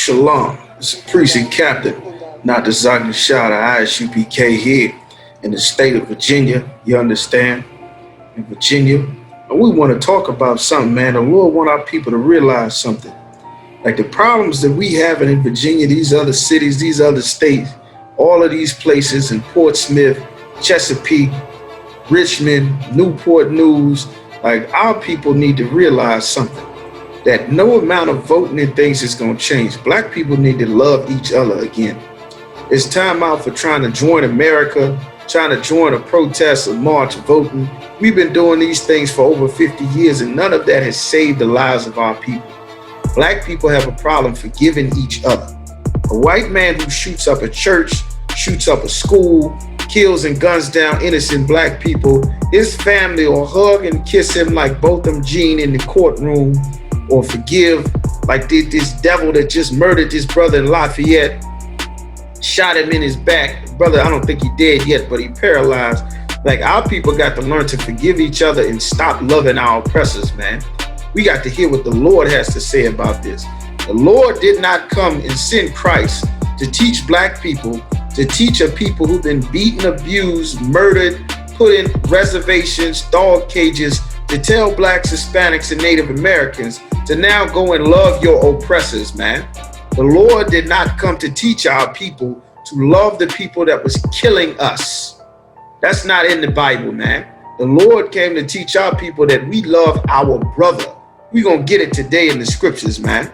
Shalom, it's a precinct captain, not the Zogny shot of I.S.U.P.K here in the state of Virginia, you understand? In Virginia. And we want to talk about something, man. The Lord want our people to realize something. Like the problems that we have in Virginia, these other cities, these other states, all of these places in Portsmouth, Chesapeake, Richmond, Newport News, like our people need to realize something. That no amount of voting and things is going to change. Black people need to love each other again. It's time out for trying to join America, trying to join a protest, a march, voting. We've been doing these things for over 50 years and none of that has saved the lives of our people. Black people have a problem forgiving each other. A white man who shoots up a church, shoots up a school, kills and guns down innocent black people, his family will hug and kiss him like Botham Jean in the courtroom, or forgive like this devil that just murdered his brother in Lafayette, shot him in his back. Brother, I don't think he dead yet, but he paralyzed. Like our people got to learn to forgive each other and stop loving our oppressors, man. We got to hear what the Lord has to say about this. The Lord did not come and send Christ to teach black people, to teach a people who've been beaten, abused, murdered, put in reservations, dog cages, to tell blacks, Hispanics, and Native Americans to now go and love your oppressors, man. The Lord did not come to teach our people to love the people that was killing us. That's not in the Bible, man. The Lord came to teach our people that we love our brother. We're going to get it today in the scriptures, man.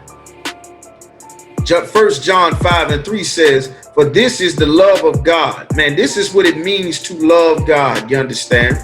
1 John 5:3 says, for this is the love of God. Man, this is what it means to love God, you understand?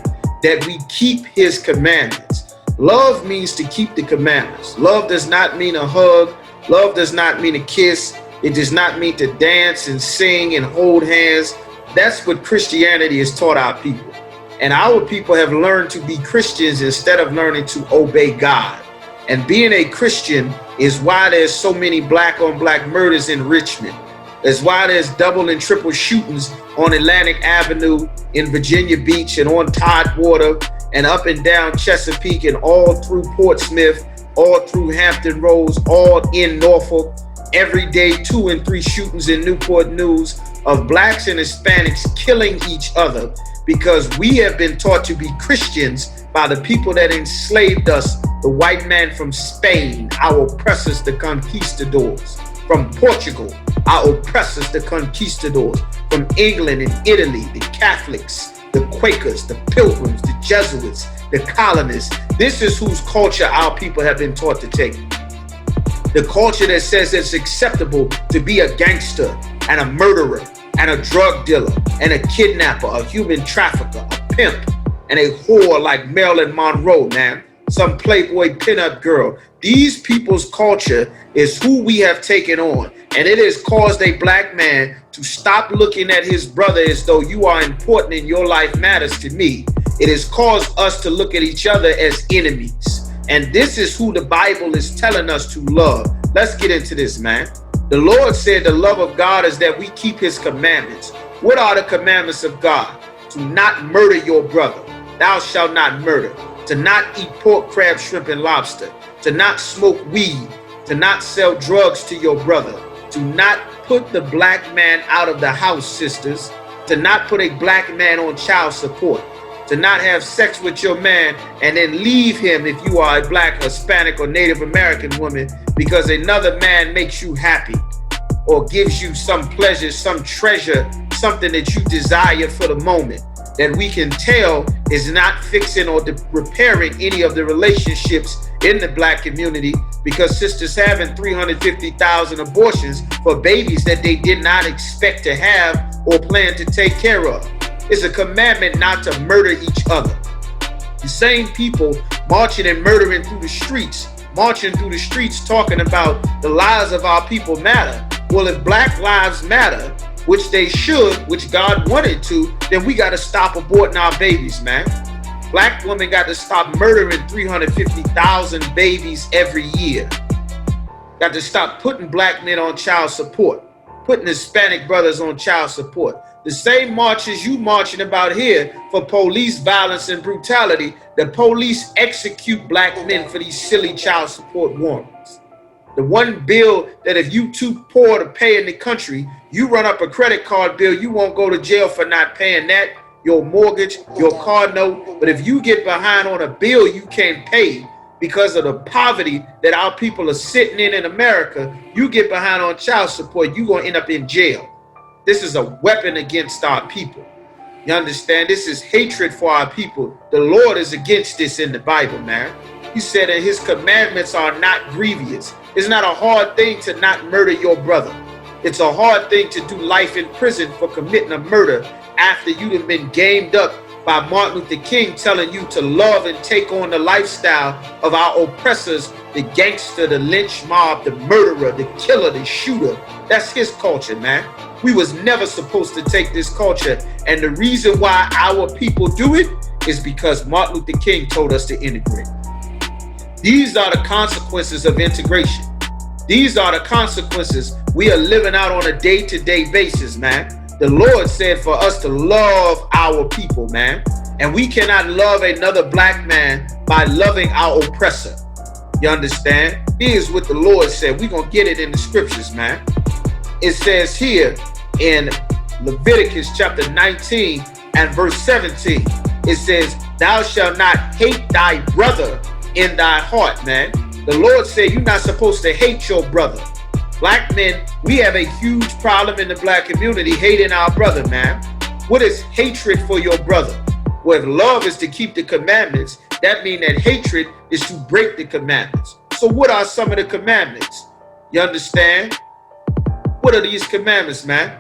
That we keep his commandments. Love means to keep the commandments. Love does not mean a hug. Love does not mean a kiss. It does not mean to dance and sing and hold hands. That's what Christianity has taught our people. And our people have learned to be Christians instead of learning to obey God. And being a Christian is why there's so many black on black murders in Richmond. That's why there's double and triple shootings on Atlantic Avenue in Virginia Beach and on Tidewater and up and down Chesapeake and all through Portsmouth, all through Hampton Roads, all in Norfolk. Every day, 2 and 3 shootings in Newport News of blacks and Hispanics killing each other because we have been taught to be Christians by the people that enslaved us, the white man from Spain, our oppressors, the conquistadors, from Portugal, our oppressors, the conquistadors, from England and Italy, the Catholics, the Quakers, the Pilgrims, the Jesuits, the colonists. This is whose culture our people have been taught to take. The culture that says it's acceptable to be a gangster and a murderer and a drug dealer and a kidnapper, a human trafficker, a pimp, and a whore like Marilyn Monroe, man. Some Playboy pinup girl. These people's culture is who we have taken on. And it has caused a black man to stop looking at his brother as though you are important and your life matters to me. It has caused us to look at each other as enemies. And this is who the Bible is telling us to love. Let's get into this, man. The Lord said the love of God is that we keep his commandments. What are the commandments of God? To not murder your brother. Thou shalt not murder. To not eat pork, crab, shrimp, and lobster. To not smoke weed. To not sell drugs to your brother. To not put the black man out of the house, sisters. To not put a black man on child support. To not have sex with your man and then leave him if you are a black, Hispanic, or Native American woman because another man makes you happy or gives you some pleasure, some treasure, something that you desire for the moment that we can tell is not fixing or repairing any of the relationships in the black community because sisters having 350,000 abortions for babies that they did not expect to have or plan to take care of. It's a commandment not to murder each other. The same people marching and murdering through the streets, marching through the streets talking about the lives of our people matter. Well, if black lives matter, which they should, which God wanted to, then we got to stop aborting our babies, man. Black women got to stop murdering 350,000 babies every year. Got to stop putting black men on child support, putting Hispanic brothers on child support. The same marches you marching about here for police violence and brutality, the police execute black men for these silly child support warrants. The one bill that if you too poor to pay in the country, you run up a credit card bill, you won't go to jail for not paying that, your mortgage, your car note. But if you get behind on a bill you can't pay because of the poverty that our people are sitting in America, you get behind on child support, you're going to end up in jail. This is a weapon against our people. You understand? This is hatred for our people. The Lord is against this in the Bible, man. He said that his commandments are not grievous. It's not a hard thing to not murder your brother. It's a hard thing to do life in prison for committing a murder after you've been gamed up by Martin Luther King telling you to love and take on the lifestyle of our oppressors, the gangster, the lynch mob, the murderer, the killer, the shooter. That's his culture, man. We was never supposed to take this culture. And the reason why our people do it is because Martin Luther King told us to integrate. These are the consequences of integration. These are the consequences we are living out on a day-to-day basis, man. The Lord said for us to love our people, man. And we cannot love another black man by loving our oppressor. You understand? Here's what the Lord said. We're going to get it in the scriptures, man. It says here in Leviticus chapter 19 and verse 17, it says, thou shalt not hate thy brother in thy heart, man. The Lord said you're not supposed to hate your brother. Black men, we have a huge problem in the black community hating our brother, man. What is hatred for your brother? Well, if love is to keep the commandments, that means that hatred is to break the commandments. So what are some of the commandments? You understand? What are these commandments, man?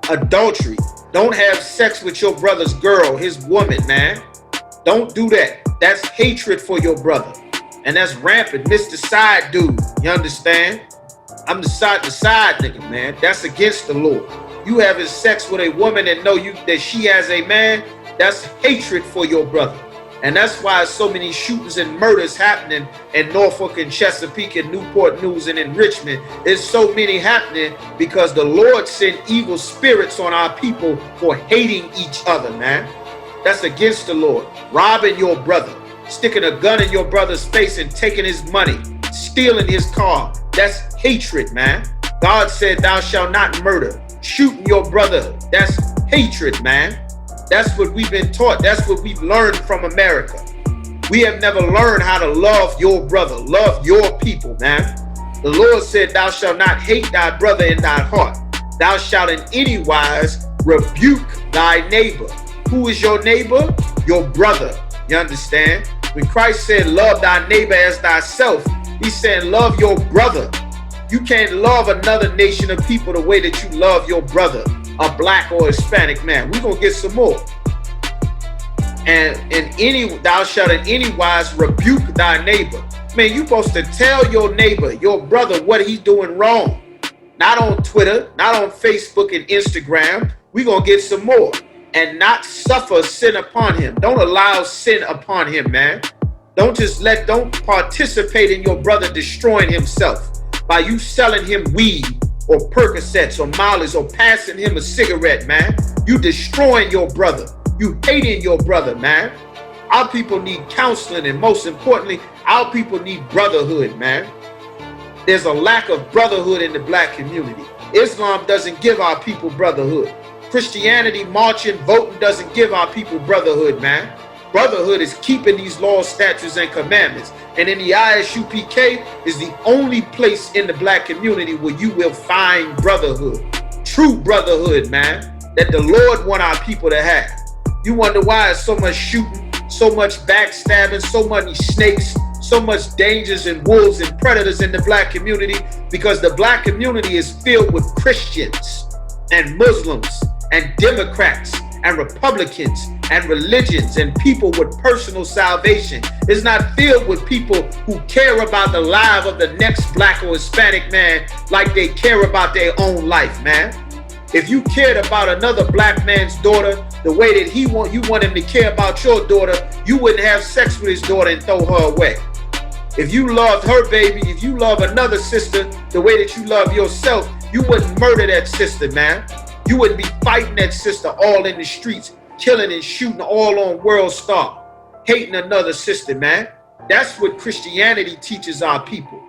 Adultery. Don't have sex with your brother's girl, his woman, man. Don't do that. That's hatred for your brother. And that's rampant. Mr. Side Dude, you understand? I'm the side nigga, man. That's against the Lord. You having sex with a woman and know that she has a man, that's hatred for your brother. And that's why so many shootings and murders happening in Norfolk and Chesapeake and Newport News and in Richmond. There's so many happening because the Lord sent evil spirits on our people for hating each other, man. That's against the Lord. Robbing your brother, sticking a gun in your brother's face and taking his money, stealing his car. That's hatred, man. God said, thou shalt not murder. Shooting your brother, that's hatred, man. That's what we've been taught. That's what we've learned from America. We have never learned how to love your brother, love your people, man. The Lord said, thou shalt not hate thy brother in thy heart. Thou shalt in any wise rebuke thy neighbor. Who is your neighbor? Your brother. You understand? When Christ said, love thy neighbor as thyself, he's saying, love your brother. You can't love another nation of people the way that you love your brother, a black or Hispanic man. We're going to get some more. And thou shalt in any wise rebuke thy neighbor. Man, you're supposed to tell your neighbor, your brother, what he's doing wrong. Not on Twitter, not on Facebook and Instagram. We're going to get some more. And not suffer sin upon him. Don't allow sin upon him, man. Don't participate in your brother destroying himself by you selling him weed or Percocets or Molly's or passing him a cigarette, man. You destroying your brother. You hating your brother, man. Our people need counseling, and most importantly, our people need brotherhood, man. There's a lack of brotherhood in the black community. Islam doesn't give our people brotherhood. Christianity, marching, voting doesn't give our people brotherhood, man. Brotherhood is keeping these laws, statutes, and commandments. And in the I.S.U.P.K is the only place in the black community where you will find brotherhood. True brotherhood, man, that the Lord want our people to have. You wonder why there's so much shooting, so much backstabbing, so many snakes, so much dangers and wolves and predators in the black community, because the black community is filled with Christians and Muslims and Democrats and Republicans and religions and people with personal salvation. It's not filled with people who care about the life of the next black or Hispanic man like they care about their own life, man. If you cared about another black man's daughter the way that you want him to care about your daughter, you wouldn't have sex with his daughter and throw her away. If you loved her baby, if you love another sister the way that you love yourself, you wouldn't murder that sister, man. You wouldn't be fighting that sister all in the streets, killing and shooting all on World Star, hating another sister, man. That's what Christianity teaches our people.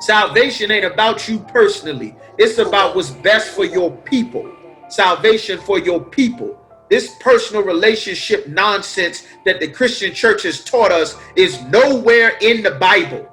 Salvation ain't about you personally. It's about what's best for your people. Salvation for your people. This personal relationship nonsense that the Christian church has taught us is nowhere in the Bible.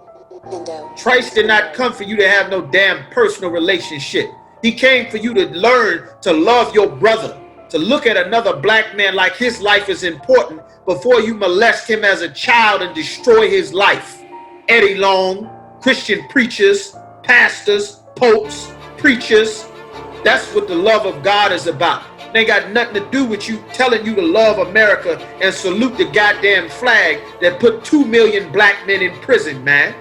Christ did not come for you to have no damn personal relationship. He came for you to learn to love your brother, to look at another black man like his life is important before you molest him as a child and destroy his life. Eddie Long, Christian preachers, pastors, popes, preachers. That's what the love of God is about. It ain't got nothing to do with you telling you to love America and salute the goddamn flag that put 2 million black men in prison, man.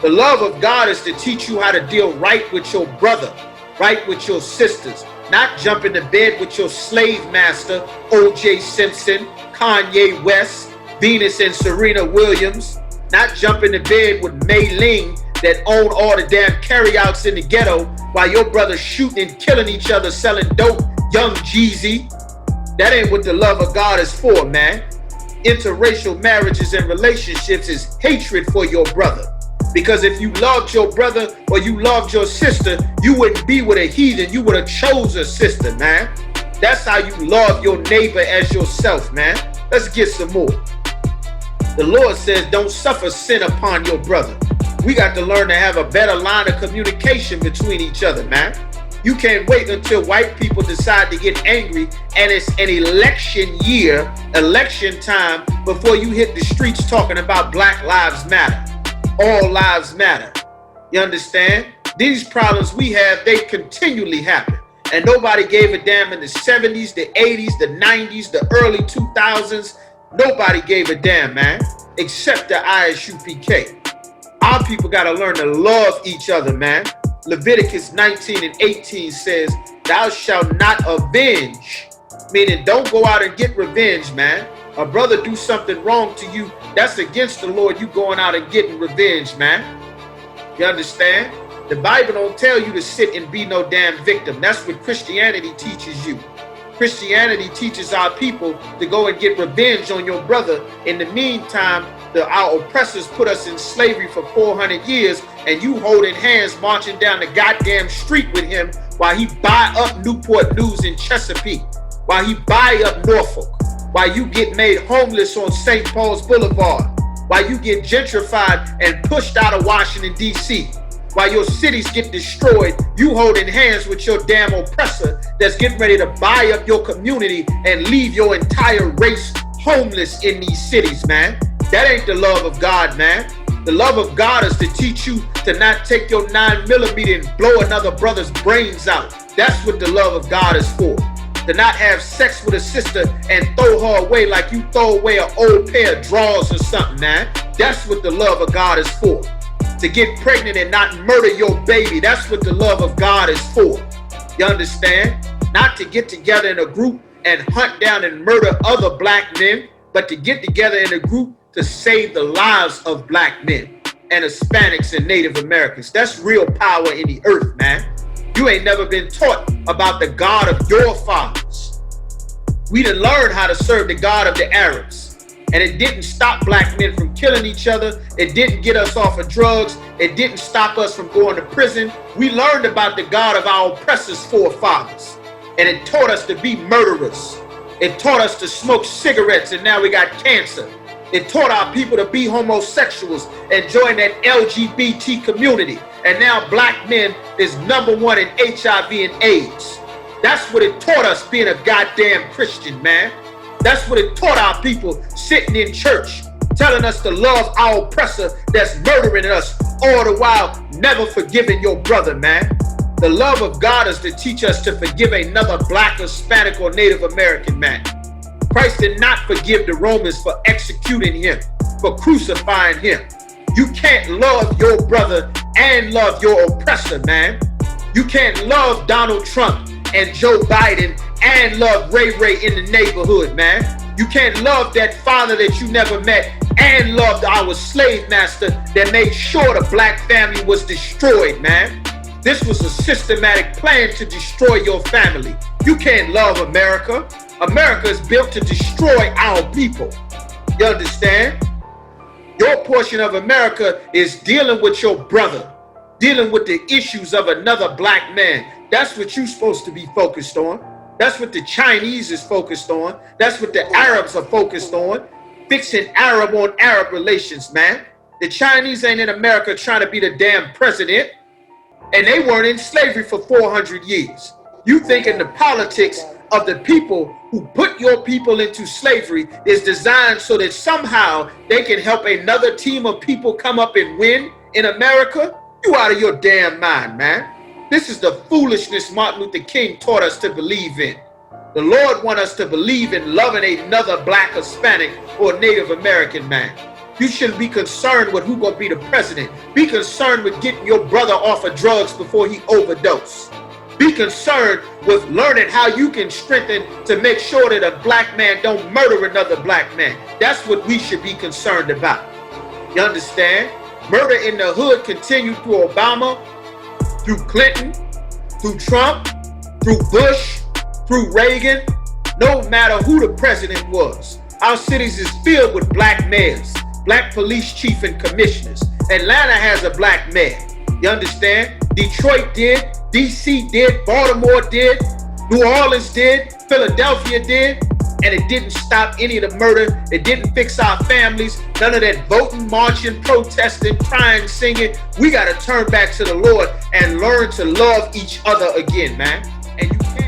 The love of God is to teach you how to deal right with your brother, right with your sisters, not jump into bed with your slave master, O.J. Simpson, Kanye West, Venus and Serena Williams, not jump into bed with Mei Ling that own all the damn carryouts in the ghetto while your brother's shooting and killing each other selling dope, Young Jeezy. That ain't what the love of God is for, man. Interracial marriages and relationships is hatred for your brother. Because if you loved your brother or you loved your sister, you wouldn't be with a heathen. You would have chose a sister, man. That's how you love your neighbor as yourself, man. Let's get some more. The Lord says, don't suffer sin upon your brother. We got to learn to have a better line of communication between each other, man. You can't wait until white people decide to get angry and it's an election year, election time, before you hit the streets talking about Black Lives Matter. All lives matter. You understand? These problems we have, they continually happen. And nobody gave a damn in the 70s, the 80s, the 90s, the early 2000s. Nobody gave a damn, man, except the I.S.U.P.K. Our people got to learn to love each other, man. Leviticus 19 and 18 says, thou shalt not avenge. Meaning don't go out and get revenge, man. A brother do something wrong to you, that's against the Lord. You going out and getting revenge, man. You understand? The Bible don't tell you to sit and be no damn victim. That's what Christianity teaches you. Christianity teaches our people to go and get revenge on your brother. In the meantime, our oppressors put us in slavery for 400 years, and you holding hands marching down the goddamn street with him while he buy up Newport News in Chesapeake, while he buy up Norfolk, while you get made homeless on St. Paul's Boulevard, while you get gentrified and pushed out of Washington, D.C., while your cities get destroyed, you holding hands with your damn oppressor that's getting ready to buy up your community and leave your entire race homeless in these cities, man. That ain't the love of God, man. The love of God is to teach you to not take your 9mm and blow another brother's brains out. That's what the love of God is for. To not have sex with a sister and throw her away like you throw away an old pair of drawers or something, man. That's what the love of God is for. To get pregnant and not murder your baby. That's what the love of God is for. You understand? Not to get together in a group and hunt down and murder other black men, but to get together in a group to save the lives of black men and Hispanics and Native Americans. That's real power in the earth, man. You ain't never been taught about the God of your fathers. We done learned how to serve the God of the Arabs. And it didn't stop black men from killing each other. It didn't get us off of drugs. It didn't stop us from going to prison. We learned about the God of our oppressors' forefathers. And it taught us to be murderers. It taught us to smoke cigarettes, and now we got cancer. It taught our people to be homosexuals and join that LGBT community. And now black men is #1 in HIV and AIDS. That's what it taught us being a goddamn Christian, man. That's what it taught our people sitting in church, telling us to love our oppressor that's murdering us, all the while never forgiving your brother, man. The love of God is to teach us to forgive another black, Hispanic, or Native American man. Christ did not forgive the Romans for executing him, for crucifying him. You can't love your brother and love your oppressor, man. You can't love Donald Trump and Joe Biden and love Ray Ray in the neighborhood, man. You can't love that father that you never met and love our slave master that made sure the black family was destroyed, man. This was a systematic plan to destroy your family. You can't love America. America is built to destroy our people. You understand? Your portion of America is dealing with your brother, dealing with the issues of another black man. That's what you're supposed to be focused on. That's what the Chinese is focused on. That's what the Arabs are focused on. Fixing Arab on Arab relations, man. The Chinese ain't in America trying to be the damn president. And they weren't in slavery for 400 years. You thinking the politics of the people who put your people into slavery is designed so that somehow they can help another team of people come up and win in America? You out of your damn mind, man. This is the foolishness Martin Luther King taught us to believe in. The Lord wants us to believe in loving another black, Hispanic, or Native American man. You shouldn't be concerned with who's gonna be the president. Be concerned with getting your brother off of drugs before he overdoses. Be concerned with learning how you can strengthen to make sure that a black man don't murder another black man. That's what we should be concerned about. You understand? Murder in the hood continued through Obama, through Clinton, through Trump, through Bush, through Reagan. No matter who the president was. Our cities is filled with black mayors, black police chief and commissioners. Atlanta has a black mayor. You understand? Detroit did, DC did, Baltimore did, New Orleans did, Philadelphia did, and it didn't stop any of the murder. It didn't fix our families. None of that voting, marching, protesting, crying, singing. We got to turn back to the Lord and learn to love each other again, man. And you can't